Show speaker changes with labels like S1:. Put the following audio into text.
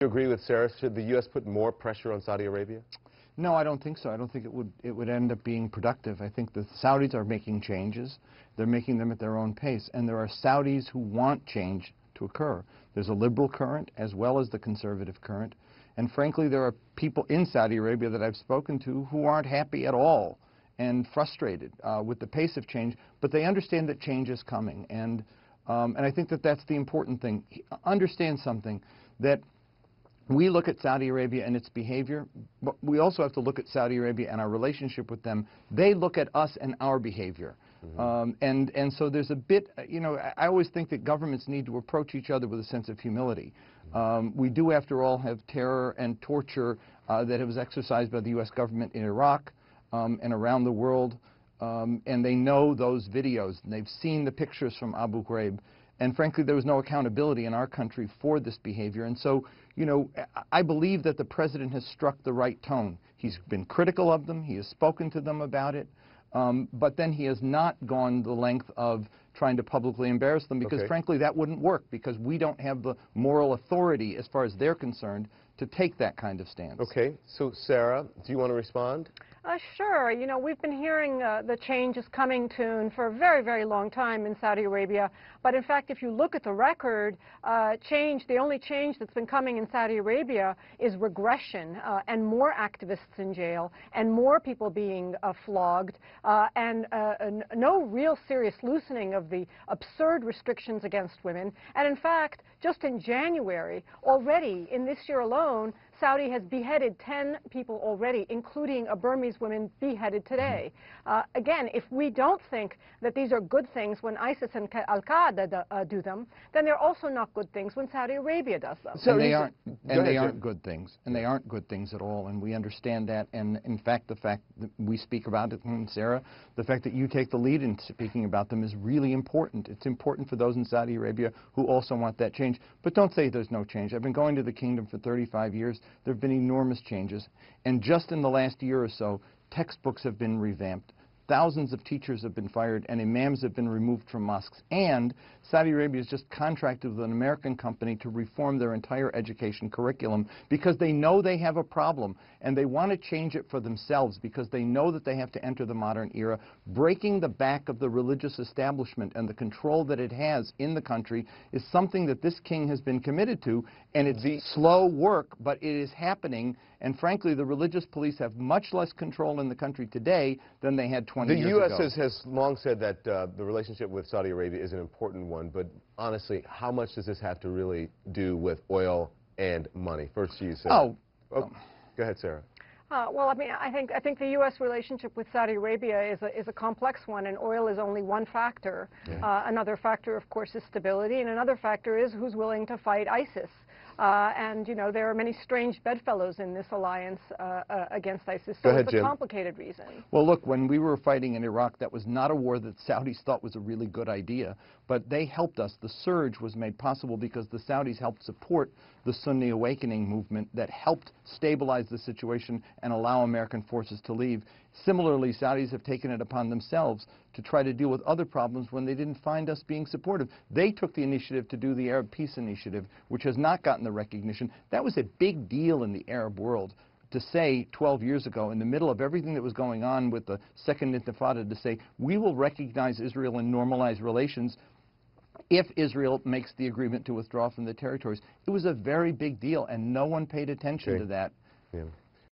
S1: You agree with Sarah? Should the U.S. put more pressure on Saudi Arabia?
S2: No, I don't think so. I don't think it would end up being productive. I think the Saudis are making changes. They're making them at their own pace. And there are Saudis who want change to occur. There's a liberal current as well as the conservative current. And frankly, there are people in Saudi Arabia that I've spoken to who aren't happy at all and frustrated with the pace of change, but they understand that change is coming. And I think that that's the important thing. Understand something, that we look at Saudi Arabia and its behavior, but we also have to look at Saudi Arabia and our relationship with them. They look at us and our behavior. And so there's a bit, you know, I always think that governments need to approach each other with a sense of humility. We do, after all, have terror and torture that was exercised by the U.S. government in Iraq and around the world, and they know those videos, and they've seen the pictures from Abu Ghraib. And frankly, there was no accountability in our country for this behavior. And so, you know, I believe that the president has struck the right tone. He's been critical of them. He has spoken to them about it. But then he has not gone the length of trying to publicly embarrass them because, frankly, that wouldn't work because we don't have the moral authority, as far as they're concerned, to take that kind of stance.
S1: Okay. So, Sarah, do you want to respond?
S3: Sure. You know, we've been hearing the change is coming tune for a very, very long time in Saudi Arabia. But in fact, if you look at the record, the only change that's been coming in Saudi Arabia is regression and more activists in jail and more people being flogged and no real serious loosening of the absurd restrictions against women. And in fact, just in January, already in this year alone, Saudi has beheaded 10 people already, including a Burmese woman beheaded today. Again, if we don't think that these are good things when ISIS and Al-Qaeda do them, then they're also not good things when Saudi Arabia does them.
S2: So they aren't good things, and they aren't good things at all, and we understand that. And in fact, the fact that we speak about it, Sarah, the fact that you take the lead in speaking about them is really important. It's important for those in Saudi Arabia who also want that change. But don't say there's no change. I've been going to the kingdom for 35 years. There have been enormous changes. And just in the last year or so, textbooks have been revamped. Thousands of teachers have been fired and imams have been removed from mosques. And Saudi Arabia has just contracted with an American company to reform their entire education curriculum because they know they have a problem and they want to change it for themselves because they know that they have to enter the modern era. Breaking the back of the religious establishment and the control that it has in the country is something that this king has been committed to, and it's slow work, but it is happening. And frankly, the religious police have much less control in the country today than they had 20 years ago.
S1: The U.S. has long said that the relationship with Saudi Arabia is an important one, but honestly, how much does this have to really do with oil and money? First to you, Sarah. Go ahead, Sarah.
S3: Well, I mean, I think the U.S. relationship with Saudi Arabia is a complex one, and oil is only one factor. Another factor, of course, is stability, and another factor is who's willing to fight ISIS. And, you know, there are many strange bedfellows in this alliance against ISIS, so it's a complicated reason.
S2: Well, look, when we were fighting in Iraq, that was not a war that Saudis thought was a really good idea, but they helped us. The surge was made possible because the Saudis helped support the Sunni awakening movement that helped stabilize the situation and allow American forces to leave. Similarly, Saudis have taken it upon themselves to try to deal with other problems when they didn't find us being supportive. They took the initiative to do the Arab Peace Initiative, which has not gotten the recognition. That was a big deal in the Arab world to say 12 years ago, in the middle of everything that was going on with the Second Intifada, to say, we will recognize Israel and normalize relations if Israel makes the agreement to withdraw from the territories. It was a very big deal, and no one paid attention to that.